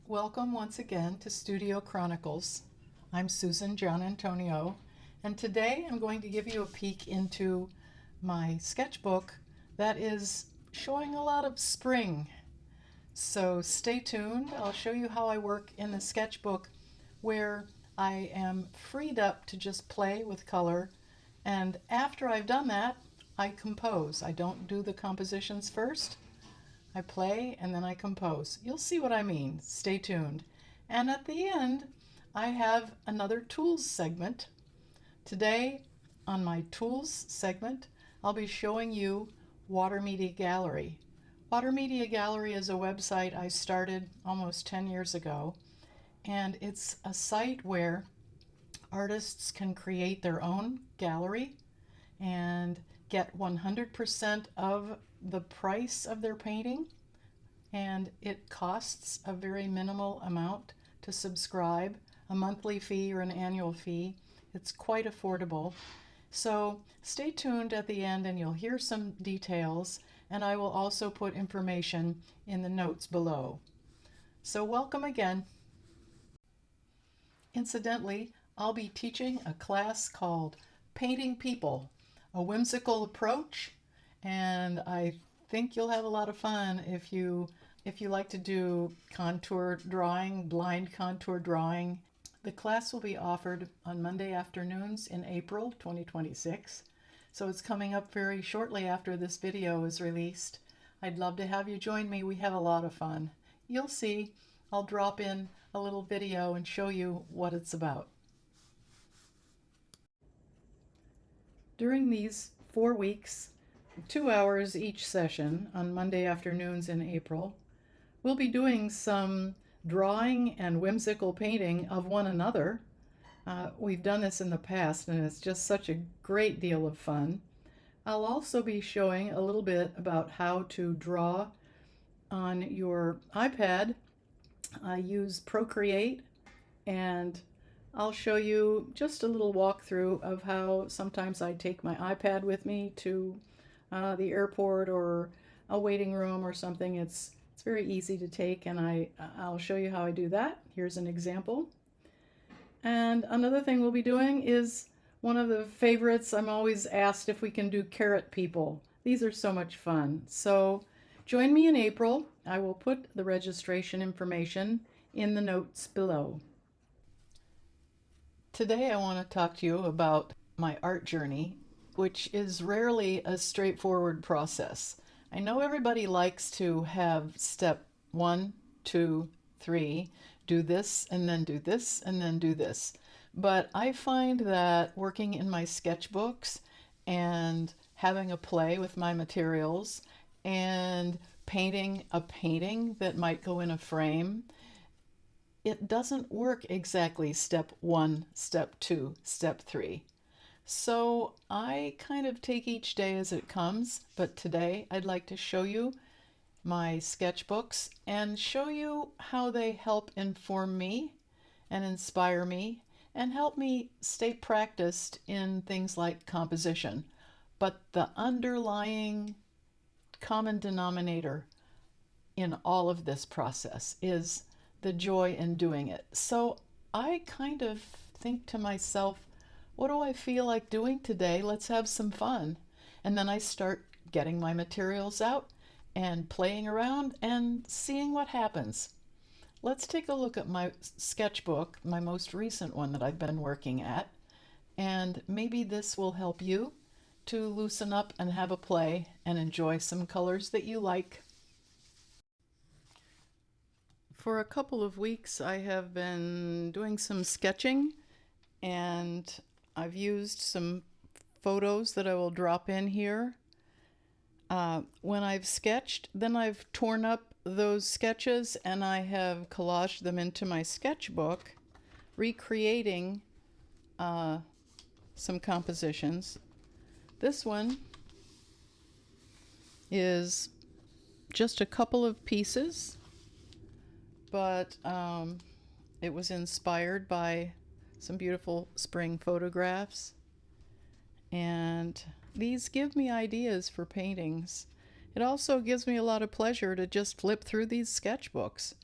Welcome once again to Studio Chronicles. I'm Susan John Antonio, and today I'm going to give you a peek into my sketchbook that is showing a lot of spring. So stay tuned. I'll show you how I work in the sketchbook where I am freed up to just play with color, and after I've done that, I compose. I don't do the compositions first. I play and then I compose. You'll see what I mean. Stay tuned. And at the end, I have another tools segment. Today, on my tools segment, I'll be showing you Water Media Gallery. Water Media Gallery is a website I started almost 10 years ago, and it's a site where artists can create their own gallery and get 100% of the price of their painting, and it costs a very minimal amount to subscribe, a monthly fee or an annual fee. It's quite affordable. So stay tuned at the end and you'll hear some details, and I will also put information in the notes below. So welcome again. Incidentally, I'll be teaching a class called Painting People, a whimsical approach, and I think you'll have a lot of fun if you like to do contour drawing, blind contour drawing. The class will be offered on Monday afternoons in April 2026, so it's coming up very shortly after this video is released. I'd love to have you join me. We have a lot of fun. You'll see. I'll drop in a little video and show you what it's about. During these 4 weeks, 2 hours each session on Monday afternoons in April, we'll be doing some drawing and whimsical painting of one another. We've done this in the past and it's just such a great deal of fun. I'll also be showing a little bit about how to draw on your iPad. I use Procreate, and I'll show you just a little walkthrough of how sometimes I take my iPad with me to the airport or a waiting room or something. It's very easy to take, and I'll show you how I do that. Here's an example. And another thing we'll be doing is one of the favorites. I'm always asked if we can do carrot people. These are so much fun. So join me in April. I will put the registration information in the notes below. Today I want to talk to you about my art journey, which is rarely a straightforward process. I know everybody likes to have step 1, 2, 3, do this and then do this and then do this. But I find that working in my sketchbooks and having a play with my materials and painting a painting that might go in a frame, it doesn't work exactly step 1, step 2, step 3. So I kind of take each day as it comes, but today I'd like to show you my sketchbooks and show you how they help inform me and inspire me and help me stay practiced in things like composition. But the underlying common denominator in all of this process is the joy in doing it. So I kind of think to myself, what do I feel like doing today? Let's have some fun. And then I start getting my materials out and playing around and seeing what happens. Let's take a look at my sketchbook, my most recent one that I've been working at, and maybe this will help you to loosen up and have a play and enjoy some colors that you like. For a couple of weeks I have been doing some sketching, and I've used some photos that I will drop in here. When I've sketched, then I've torn up those sketches and I have collaged them into my sketchbook, recreating some compositions. This one is just a couple of pieces, but it was inspired by some beautiful spring photographs, and these give me ideas for paintings. It also gives me a lot of pleasure to just flip through these sketchbooks.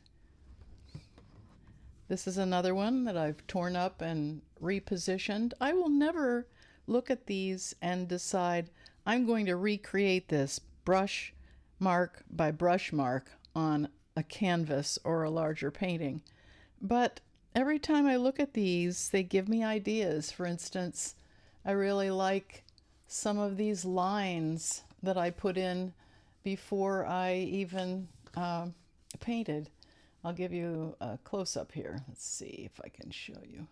This is another one that I've torn up and repositioned. I will never look at these and decide I'm going to recreate this brush mark by brush mark on a canvas or a larger painting. But every time I look at these, they give me ideas. For instance, I really like some of these lines that I put in before I even painted. I'll give you a close-up here. Let's see if I can show you.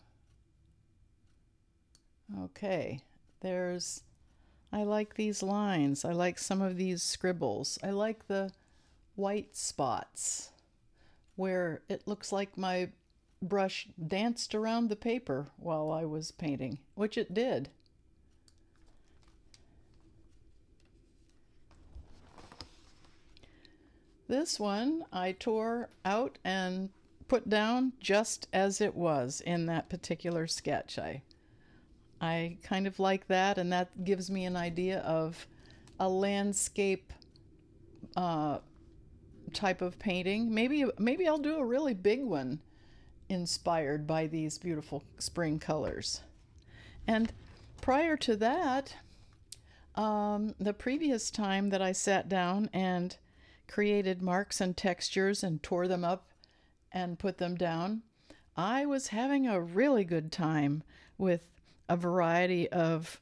Okay, I like these lines. I like some of these scribbles. I like the white spots where it looks like my brush danced around the paper while I was painting, which it did. This one I tore out and put down just as it was in that particular sketch. I kind of like that, and that gives me an idea of a landscape type of painting. Maybe I'll do a really big one inspired by these beautiful spring colors. And prior to that, the previous time that I sat down and created marks and textures and tore them up and put them down, I was having a really good time with a variety of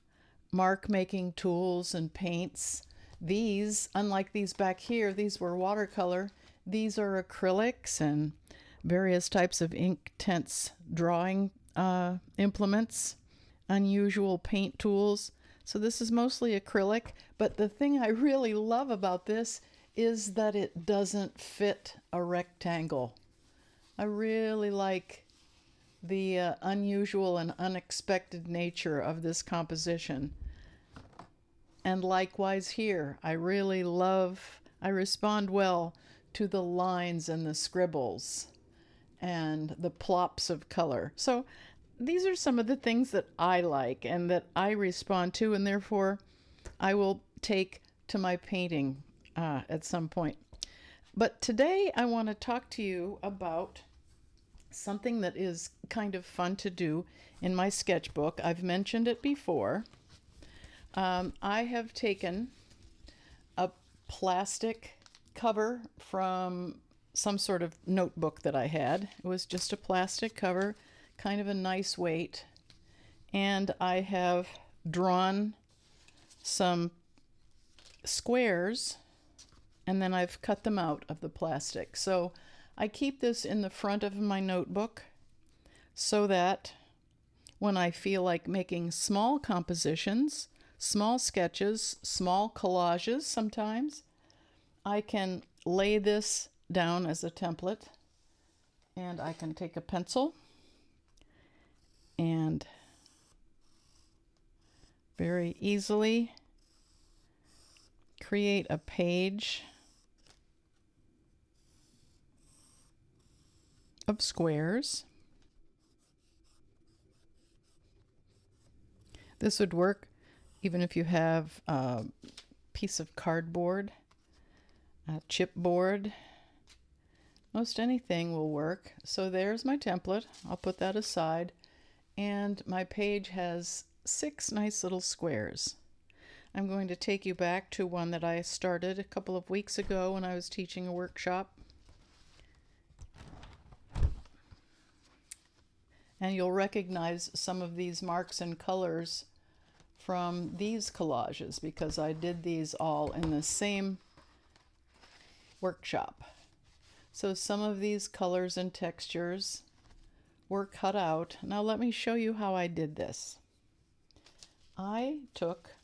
mark making tools and paints. These, unlike these back here, these were watercolor. These are acrylics and various types of Inktense drawing implements, unusual paint tools. So this is mostly acrylic, but the thing I really love about this is that it doesn't fit a rectangle. I really like the unusual and unexpected nature of this composition. And likewise here, I respond well to the lines and the scribbles and the plops of color. So these are some of the things that I like and that I respond to, and therefore I will take to my painting at some point. But today I want to talk to you about something that is kind of fun to do in my sketchbook. I've mentioned it before. I have taken a plastic cover from some sort of notebook that I had. It was just a plastic cover, kind of a nice weight. And I have drawn some squares, and then I've cut them out of the plastic. So I keep this in the front of my notebook so that when I feel like making small compositions, small sketches, small collages sometimes, I can lay this down as a template, and I can take a pencil and very easily create a page of squares. This would work even if you have a piece of cardboard, a chipboard. Most anything will work. So there's my template. I'll put that aside. And my page has 6 nice little squares. I'm going to take you back to one that I started a couple of weeks ago when I was teaching a workshop. And you'll recognize some of these marks and colors from these collages because I did these all in the same workshop. So some of these colors and textures were cut out. Now let me show you how I did this. I took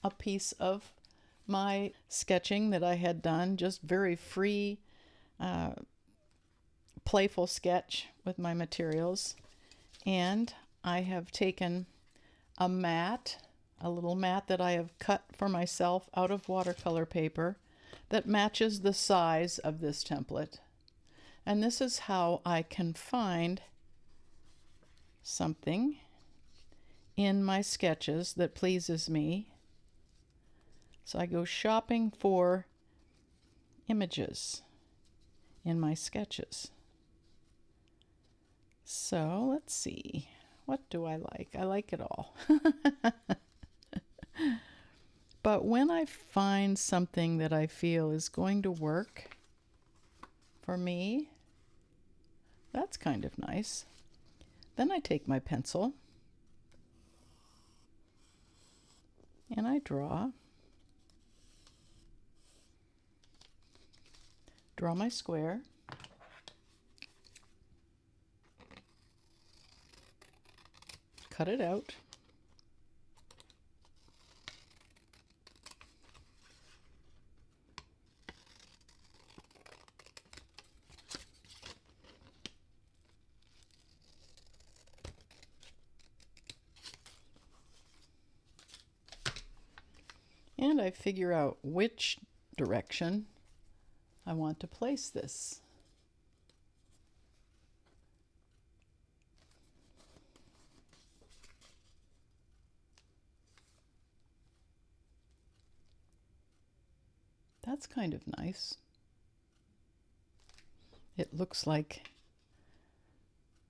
a piece of my sketching that I had done, just very free, playful sketch with my materials, and I have taken a little mat that I have cut for myself out of watercolor paper that matches the size of this template. And this is how I can find something in my sketches that pleases me. So I go shopping for images. in my sketches. So let's see. What do I like? I like it all. But when I find something that I feel is going to work for me, that's kind of nice. Then I take my pencil and I draw my square. Cut it out. And I figure out which direction I want to place this. That's kind of nice. It looks like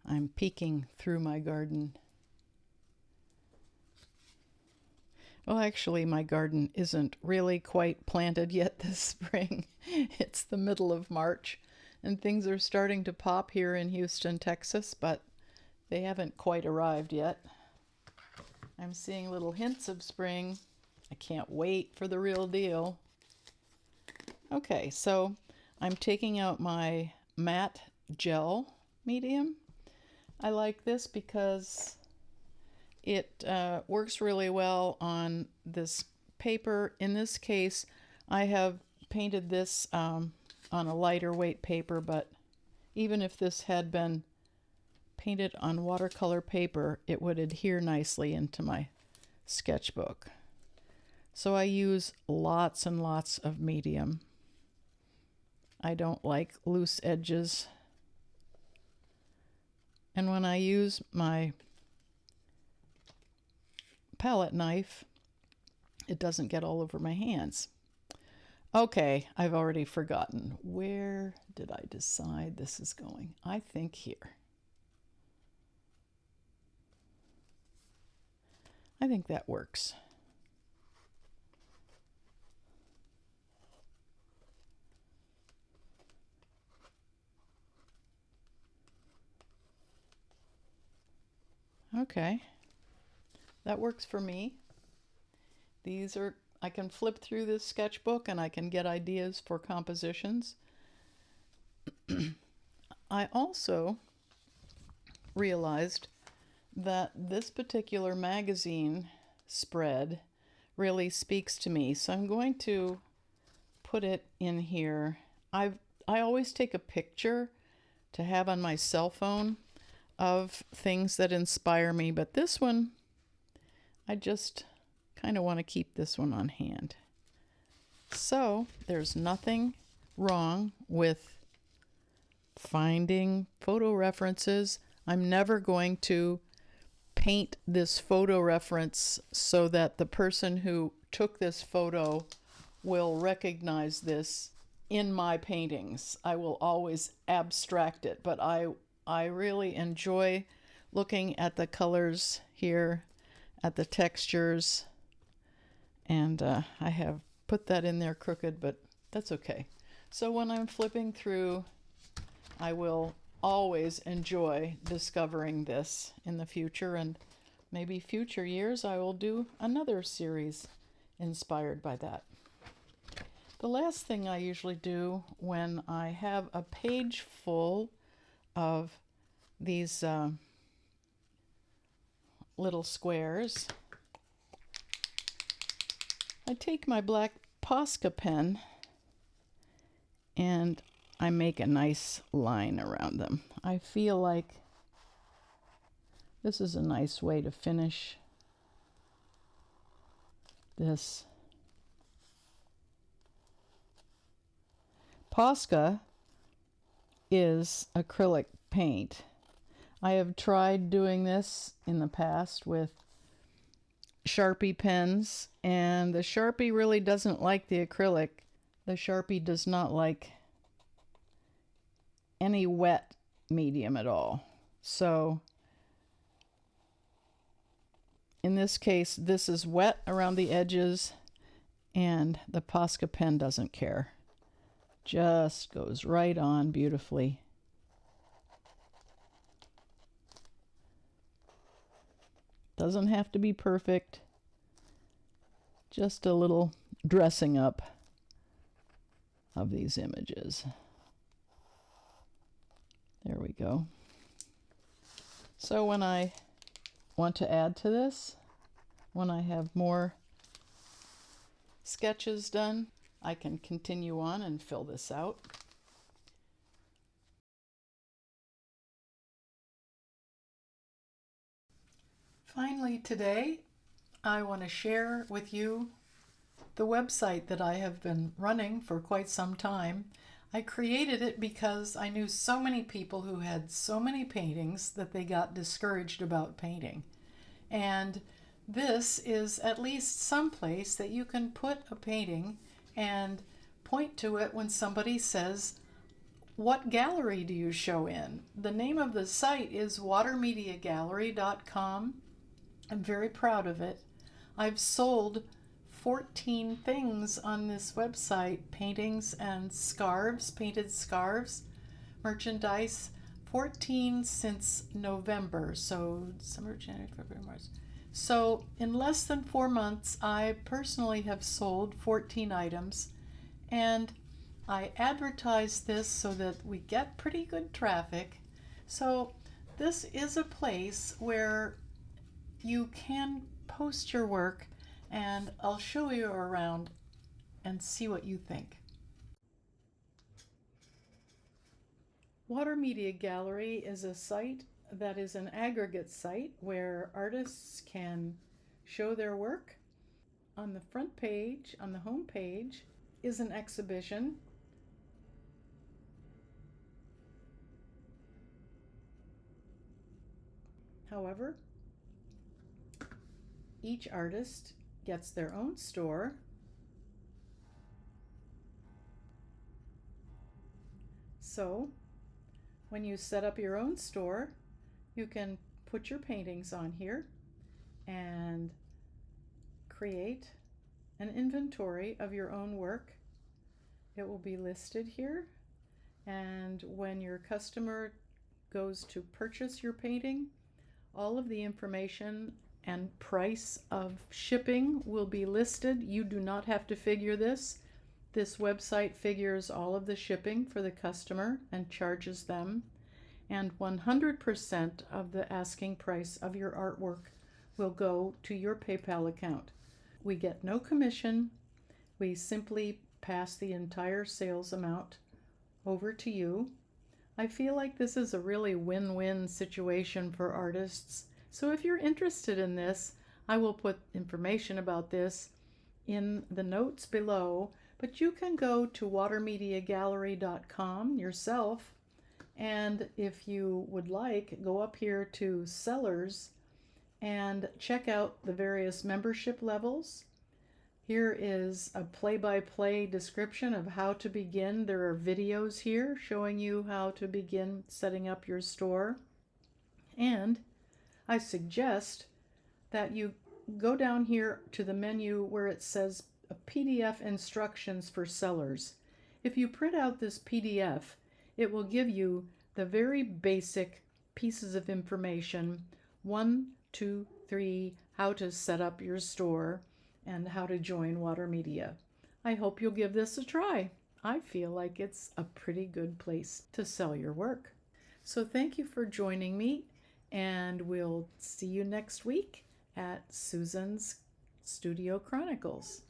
I'm peeking through my garden. Well, actually, my garden isn't really quite planted yet this spring. It's the middle of March, and things are starting to pop here in Houston, Texas, but they haven't quite arrived yet. I'm seeing little hints of spring. I can't wait for the real deal. Okay, so I'm taking out my matte gel medium. I like this because it works really well on this paper. In this case, I have painted this on a lighter weight paper, but even if this had been painted on watercolor paper, it would adhere nicely into my sketchbook. So I use lots and lots of medium. I don't like loose edges. And when I use my palette knife, it doesn't get all over my hands. Okay, I've already forgotten. Where did I decide this is going? I think here. I think that works. Okay, that works for me. These are, I can flip through this sketchbook and I can get ideas for compositions. I also realized that this particular magazine spread really speaks to me, so I'm going to put it in here. I always take a picture to have on my cell phone of things that inspire me, but this one, I just kind of want to keep this one on hand. So there's nothing wrong with finding photo references. I'm never going to paint this photo reference so that the person who took this photo will recognize this in my paintings. I will always abstract it, but I really enjoy looking at the colors here, at the textures, and I have put that in there crooked, but that's okay. So when I'm flipping through, I will always enjoy discovering this in the future, and maybe future years I will do another series inspired by that. The last thing I usually do when I have a page full of these little squares, I take my black Posca pen and I make a nice line around them. I feel like this is a nice way to finish this. Posca is acrylic paint. I have tried doing this in the past with Sharpie pens, and the Sharpie really doesn't like the acrylic. The Sharpie does not like any wet medium at all. So in this case, this is wet around the edges, and the Posca pen doesn't care. Just goes right on beautifully. Doesn't have to be perfect. Just a little dressing up of these images. There we go. So when I want to add to this, when I have more sketches done, I can continue on and fill this out. Finally today, I want to share with you the website that I have been running for quite some time. I created it because I knew so many people who had so many paintings that they got discouraged about painting. And this is at least some place that you can put a painting and point to it when somebody says, "What gallery do you show in?" The name of the site is watermediagallery.com. I'm very proud of it. I've sold 14 things on this website, paintings and scarves, painted scarves, merchandise, 14 since November. So December, January, February, March. So in less than 4 months, I personally have sold 14 items, and I advertise this so that we get pretty good traffic. So this is a place where you can post your work, and I'll show you around and see what you think. Water Media Gallery is a site that is an aggregate site where artists can show their work. On the front page, on the home page, is an exhibition. However, each artist gets their own store. So when you set up your own store, you can put your paintings on here and create an inventory of your own work. It will be listed here, and when your customer goes to purchase your painting, all of the information and price of shipping will be listed. You do not have to figure this. This website figures all of the shipping for the customer and charges them, and 100% of the asking price of your artwork will go to your PayPal account. We get no commission. We simply pass the entire sales amount over to you. I feel like this is a really win-win situation for artists. So if you're interested in this, I will put information about this in the notes below, but you can go to watermediagallery.com yourself, and if you would like, go up here to Sellers and check out the various membership levels. Here is a play-by-play description of how to begin. There are videos here showing you how to begin setting up your store. And I suggest that you go down here to the menu where it says PDF instructions for sellers. If you print out this PDF, it will give you the very basic pieces of information, 1, 2, 3, how to set up your store, and how to join Water Media. I hope you'll give this a try. I feel like it's a pretty good place to sell your work. So thank you for joining me, and we'll see you next week at Susan's Studio Chronicles.